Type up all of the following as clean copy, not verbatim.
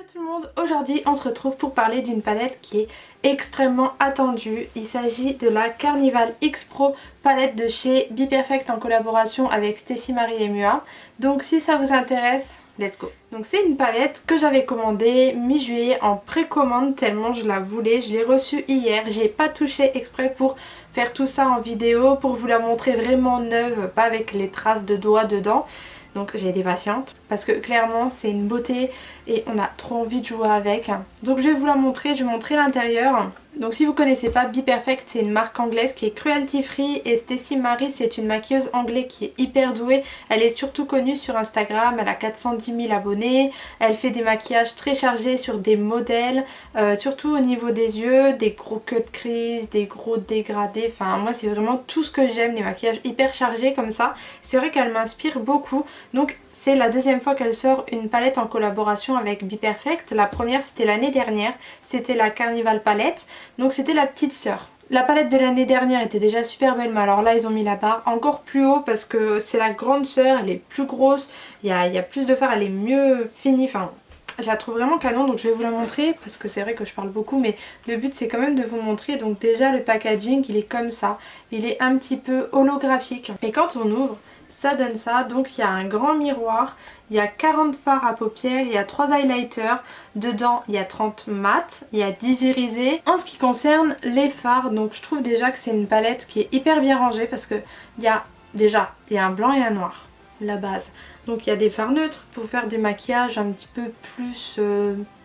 Hello tout le monde, aujourd'hui on se retrouve pour parler d'une palette qui est extrêmement attendue. Il s'agit de la Carnival X Pro palette de chez Be Perfect en collaboration avec Stécie Marie et Mua. Donc si ça vous intéresse, let's go. Donc c'est une palette que j'avais commandée mi-juillet en précommande tellement je la voulais. Je l'ai reçue hier, j'ai pas touché exprès pour faire tout ça en vidéo, pour vous la montrer vraiment neuve, pas avec les traces de doigts dedans. Donc j'ai été patiente parce que clairement c'est une beauté et on a trop envie de jouer avec. Donc je vais vous la montrer, je vais vous montrer l'intérieur. Donc si vous connaissez pas, Be Perfect c'est une marque anglaise qui est cruelty free et Stécie Marie c'est une maquilleuse anglaise qui est hyper douée. Elle est surtout connue sur Instagram, elle a 410 000 abonnés, elle fait des maquillages très chargés sur des modèles, surtout au niveau des yeux, des gros cut crease, des gros dégradés, enfin moi c'est vraiment tout ce que j'aime, les maquillages hyper chargés comme ça. C'est vrai qu'elle m'inspire beaucoup, donc c'est la deuxième fois qu'elle sort une palette en collaboration avec Be Perfect. La première c'était l'année dernière, c'était la Carnival palette, donc c'était la petite sœur. La palette de l'année dernière était déjà super belle, mais alors là ils ont mis la barre encore plus haut parce que c'est la grande sœur, elle est plus grosse, il y a plus de fard, elle est mieux finie, enfin je la trouve vraiment canon, donc je vais vous la montrer parce que c'est vrai que je parle beaucoup mais le but c'est quand même de vous montrer. Donc déjà le packaging il est comme ça, il est un petit peu holographique et quand on ouvre ça donne ça. Donc il y a un grand miroir, il y a 40 fards à paupières, il y a 3 highlighters, dedans il y a 30 mat, il y a 10 irisés. En ce qui concerne les fards, donc je trouve déjà que c'est une palette qui est hyper bien rangée parce que il y a un blanc et un noir, la base. Donc il y a des fards neutres pour faire des maquillages un petit peu plus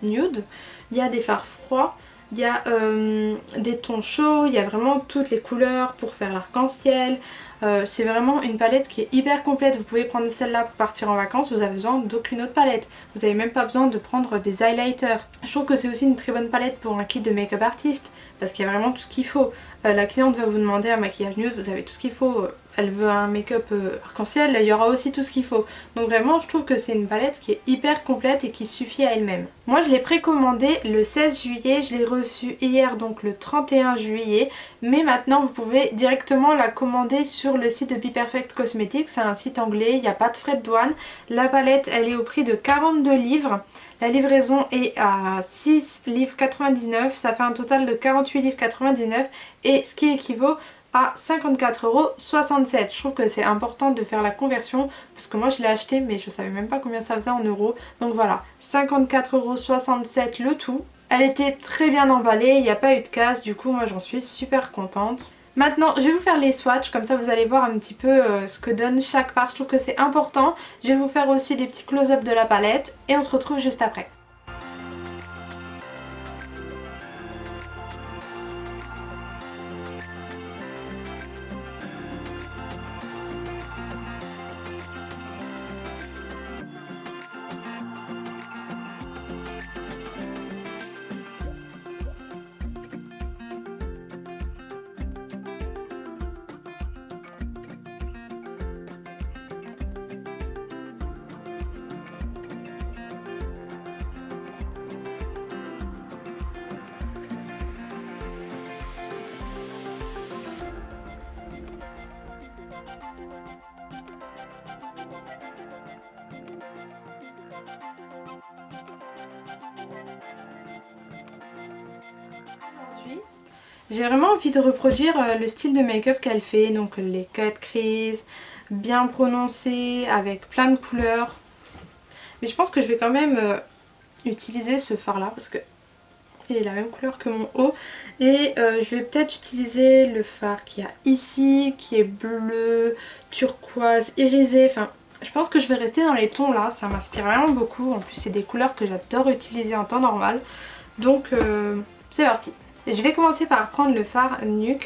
nude, il y a des fards froids, il y a des tons chauds, il y a vraiment toutes les couleurs pour faire l'arc-en-ciel. C'est vraiment une palette qui est hyper complète. Vous pouvez prendre celle-là pour partir en vacances, vous avez besoin d'aucune autre palette. Vous n'avez même pas besoin de prendre des highlighters. Je trouve que c'est aussi une très bonne palette pour un kit de make-up artiste parce qu'il y a vraiment tout ce qu'il faut. La cliente va vous demander un maquillage nude, vous avez tout ce qu'il faut. Elle veut un make-up arc-en-ciel, il y aura aussi tout ce qu'il faut. Donc vraiment je trouve que c'est une palette qui est hyper complète et qui suffit à elle-même. Moi je l'ai précommandée le 16 juillet, je l'ai reçue hier donc le 31 juillet. Mais maintenant vous pouvez directement la commander sur le site de Be Perfect Cosmetics, c'est un site anglais, il n'y a pas de frais de douane. La palette elle est au prix de 42 livres. La livraison est à 6 livres 99, ça fait un total de 48 livres 99 et ce qui équivaut à 54,67 €. Je trouve que c'est important de faire la conversion parce que moi je l'ai acheté mais je savais même pas combien ça faisait en euros. Donc voilà, 54,67 € le tout. Elle était très bien emballée, il n'y a pas eu de casse, du coup moi j'en suis super contente. Maintenant je vais vous faire les swatchs, comme ça vous allez voir un petit peu ce que donne chaque part, je trouve que c'est important. Je vais vous faire aussi des petits close-up de la palette et on se retrouve juste après. J'ai vraiment envie de reproduire le style de make-up qu'elle fait, donc les cut crease, bien prononcés, avec plein de couleurs. Mais je pense que je vais quand même utiliser ce fard là parce que il est la même couleur que mon haut. Et je vais peut-être utiliser le fard qu'il y a ici, qui est bleu, turquoise, irisé, enfin... Je pense que je vais rester dans les tons là, ça m'inspire vraiment beaucoup. En plus c'est des couleurs que j'adore utiliser en temps normal. Donc c'est parti. Je vais commencer par prendre le fard Nude,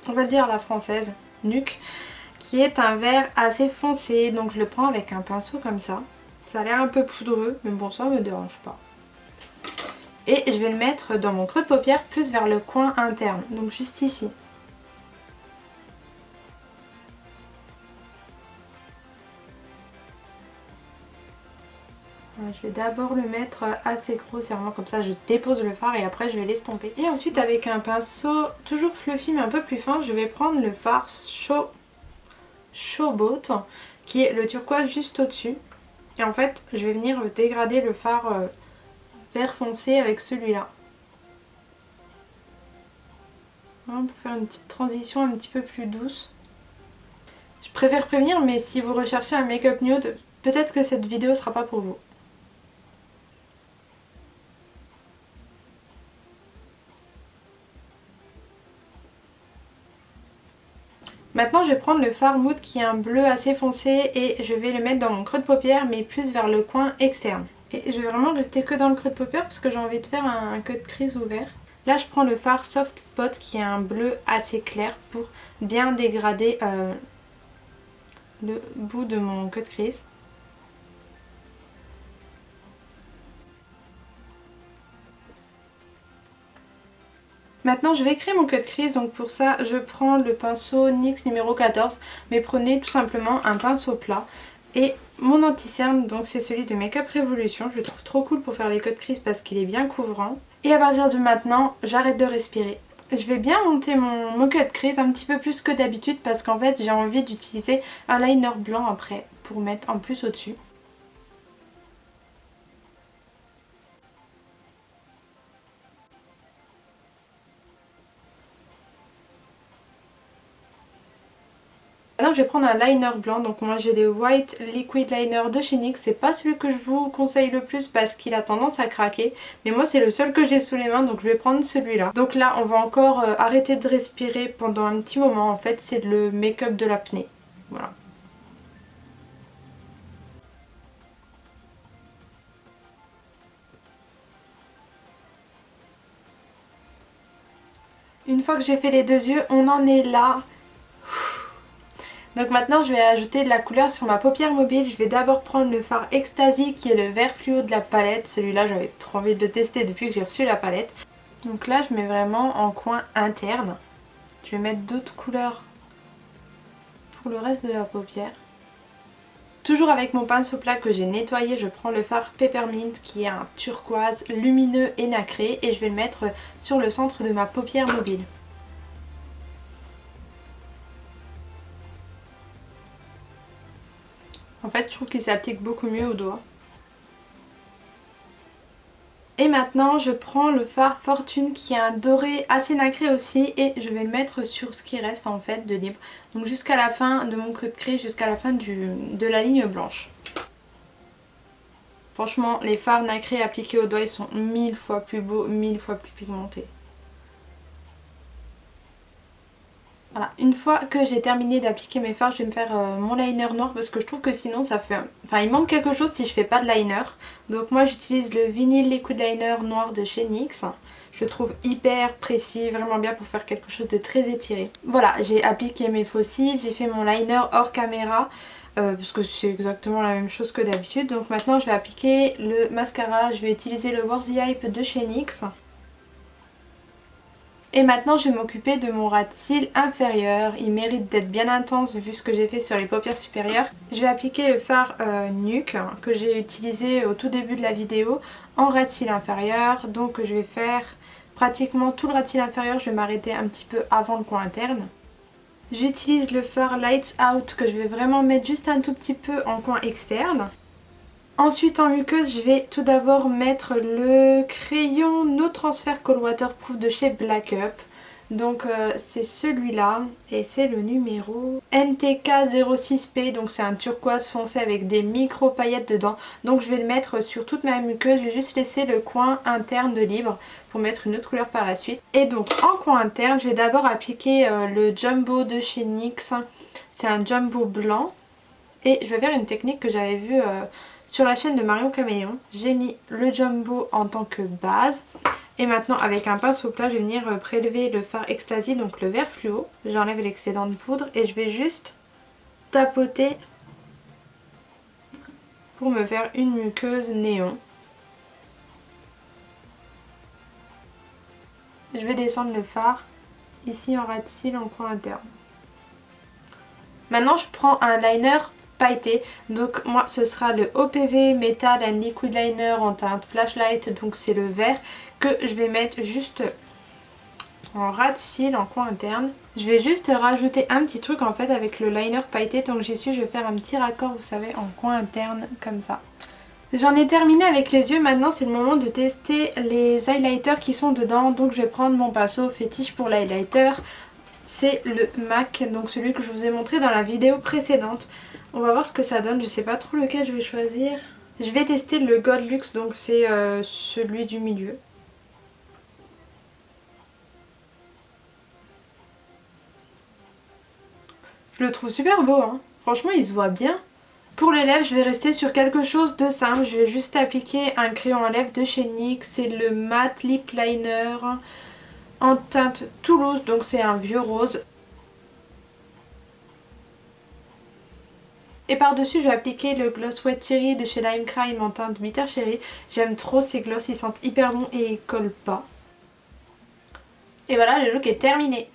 on va le dire à la française, Nude, qui est un vert assez foncé. Donc je le prends avec un pinceau comme ça. Ça a l'air un peu poudreux, mais bon ça me dérange pas. Et je vais le mettre dans mon creux de paupière, plus vers le coin interne, donc juste ici. Je vais d'abord le mettre assez grossièrement, comme ça je dépose le fard et après je vais l'estomper. Et ensuite avec un pinceau toujours fluffy mais un peu plus fin, je vais prendre le fard Showboat qui est le turquoise juste au-dessus. Et en fait je vais venir dégrader le fard vert foncé avec celui-là. Pour faire une petite transition un petit peu plus douce. Je préfère prévenir, mais si vous recherchez un make-up nude, peut-être que cette vidéo sera pas pour vous. Maintenant je vais prendre le fard Mood qui est un bleu assez foncé et je vais le mettre dans mon creux de paupière mais plus vers le coin externe. Et je vais vraiment rester que dans le creux de paupière parce que j'ai envie de faire un cut crease ouvert. Là je prends le fard Soft Spot qui est un bleu assez clair pour bien dégrader le bout de mon cut crease. Maintenant je vais créer mon cut crease, donc pour ça je prends le pinceau NYX numéro 14, mais prenez tout simplement un pinceau plat. Et mon anti-cerne, donc c'est celui de Makeup Revolution, je le trouve trop cool pour faire les cut crease parce qu'il est bien couvrant. Et à partir de maintenant, j'arrête de respirer. Je vais bien monter mon cut crease un petit peu plus que d'habitude parce qu'en fait j'ai envie d'utiliser un liner blanc après pour mettre en plus au-dessus. Maintenant je vais prendre un liner blanc, donc moi j'ai les White Liquid Liner de chez NYX. C'est pas celui que je vous conseille le plus parce qu'il a tendance à craquer, mais moi c'est le seul que j'ai sous les mains, donc je vais prendre celui-là. Donc là on va encore arrêter de respirer pendant un petit moment, en fait c'est le make-up de l'apnée. Voilà. Une fois que j'ai fait les deux yeux, on en est là. Donc maintenant je vais ajouter de la couleur sur ma paupière mobile. Je vais d'abord prendre le fard Ecstasy qui est le vert fluo de la palette. Celui-là j'avais trop envie de le tester depuis que j'ai reçu la palette. Donc là je mets vraiment en coin interne. Je vais mettre d'autres couleurs pour le reste de la paupière. Toujours avec mon pinceau plat que j'ai nettoyé, je prends le fard Peppermint qui est un turquoise lumineux et nacré. Et je vais le mettre sur le centre de ma paupière mobile. En fait, je trouve qu'il s'applique beaucoup mieux aux doigts. Et maintenant, je prends le fard Fortune qui est un doré assez nacré aussi et je vais le mettre sur ce qui reste en fait de libre. Donc jusqu'à la fin de mon creux de craie, jusqu'à la fin de la ligne blanche. Franchement, les fards nacrés appliqués aux doigts, ils sont 1000 fois plus beaux, 1000 fois plus pigmentés. Voilà, une fois que j'ai terminé d'appliquer mes fards, je vais me faire mon liner noir parce que je trouve que sinon ça fait... Enfin, il manque quelque chose si je fais pas de liner. Donc moi j'utilise le Vinyl Liquid Liner noir de chez NYX. Je le trouve hyper précis, vraiment bien pour faire quelque chose de très étiré. Voilà, j'ai appliqué mes faux cils, j'ai fait mon liner hors caméra. Parce que c'est exactement la même chose que d'habitude. Donc maintenant je vais appliquer le mascara, je vais utiliser le Worthy Hype de chez NYX. Et maintenant je vais m'occuper de mon ras de cils inférieur. Il mérite d'être bien intense vu ce que j'ai fait sur les paupières supérieures. Je vais appliquer le fard Nude que j'ai utilisé au tout début de la vidéo en ras de cils inférieur. Donc je vais faire pratiquement tout le ras de cils inférieur. Je vais m'arrêter un petit peu avant le coin interne. J'utilise le fard Lights Out que je vais vraiment mettre juste un tout petit peu en coin externe. Ensuite en muqueuse je vais tout d'abord mettre le crayon No Transfer Cold Waterproof de chez Black Up. Donc c'est celui-là et c'est le numéro NTK06P, donc c'est un turquoise foncé avec des micro paillettes dedans. Donc je vais le mettre sur toute ma muqueuse, je vais juste laisser le coin interne de libre pour mettre une autre couleur par la suite. Et donc en coin interne je vais d'abord appliquer le Jumbo de chez NYX, c'est un Jumbo blanc. Et je vais faire une technique que j'avais vue sur la chaîne de Marion Caméléon. J'ai mis le Jumbo en tant que base. Et maintenant avec un pinceau plat je vais venir prélever le fard Ecstasy, donc le vert fluo. J'enlève l'excédent de poudre et je vais juste tapoter pour me faire une muqueuse néon. Je vais descendre le fard ici en ras de cils en coin interne. Maintenant je prends un liner pailleté, donc moi ce sera le OPV Metal and Liquid Liner en teinte Flashlight, donc c'est le vert que je vais mettre juste en ras de cils en coin interne. Je vais juste rajouter un petit truc en fait avec le liner pailleté. Tant que j'y suis, je vais faire un petit raccord, vous savez, en coin interne comme ça. J'en ai terminé avec les yeux, maintenant c'est le moment de tester les highlighters qui sont dedans. Donc je vais prendre mon pinceau fétiche pour l'highlighter. C'est le MAC, donc celui que je vous ai montré dans la vidéo précédente. On va voir ce que ça donne, je sais pas trop lequel je vais choisir. Je vais tester le Gold Luxe, donc c'est celui du milieu. Je le trouve super beau, hein. Franchement il se voit bien. Pour les lèvres, je vais rester sur quelque chose de simple. Je vais juste appliquer un crayon à lèvres de chez NYX. C'est le Matte Lip Liner en teinte Toulouse, donc c'est un vieux rose. Et par-dessus, je vais appliquer le gloss Wet Cherry de chez Lime Crime en teinte Bitter Cherry. J'aime trop ces gloss, ils sentent hyper bon et ils collent pas. Et voilà, le look est terminé.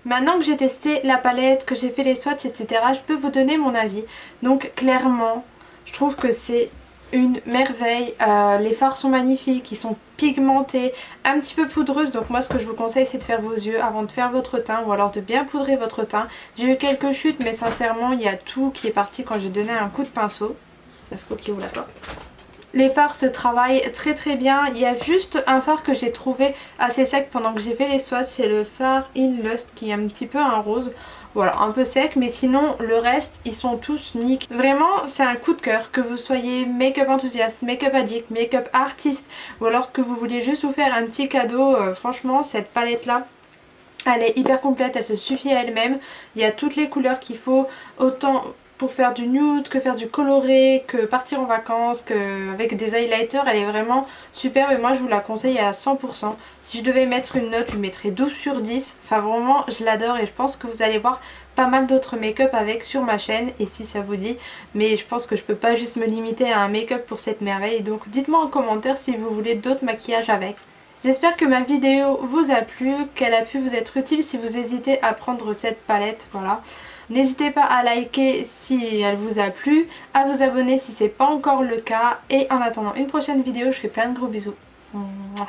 Maintenant que j'ai testé la palette, que j'ai fait les swatchs, etc., je peux vous donner mon avis. Donc clairement, je trouve que c'est une merveille. Les fards sont magnifiques, ils sont pigmentés, un petit peu poudreuses. Donc moi ce que je vous conseille c'est de faire vos yeux avant de faire votre teint ou alors de bien poudrer votre teint. J'ai eu quelques chutes mais sincèrement il y a tout qui est parti quand j'ai donné un coup de pinceau. Parce qu'il ouvre la porte. Les fards se travaillent très très bien. Il y a juste un fard que j'ai trouvé assez sec pendant que j'ai fait les swatchs. C'est le fard In Lust qui est un petit peu un rose. Voilà, un peu sec, mais sinon le reste ils sont tous nickel. Vraiment c'est un coup de cœur, que vous soyez make-up enthousiaste, make-up addict, make-up artiste ou alors que vous voulez juste vous faire un petit cadeau. Franchement cette palette là elle est hyper complète, elle se suffit à elle-même. Il y a toutes les couleurs qu'il faut, autant pour faire du nude, que faire du coloré, que partir en vacances, qu'avec des highlighters, elle est vraiment superbe et moi je vous la conseille à 100%. Si je devais mettre une note, je mettrais 12 sur 10. Enfin vraiment, je l'adore et je pense que vous allez voir pas mal d'autres make-up avec sur ma chaîne et si ça vous dit. Mais je pense que je peux pas juste me limiter à un make-up pour cette merveille. Donc dites-moi en commentaire si vous voulez d'autres maquillages avec. J'espère que ma vidéo vous a plu, qu'elle a pu vous être utile si vous hésitez à prendre cette palette, voilà. N'hésitez pas à liker si elle vous a plu, à vous abonner si c'est pas encore le cas. Et en attendant une prochaine vidéo, je fais plein de gros bisous. Mouah.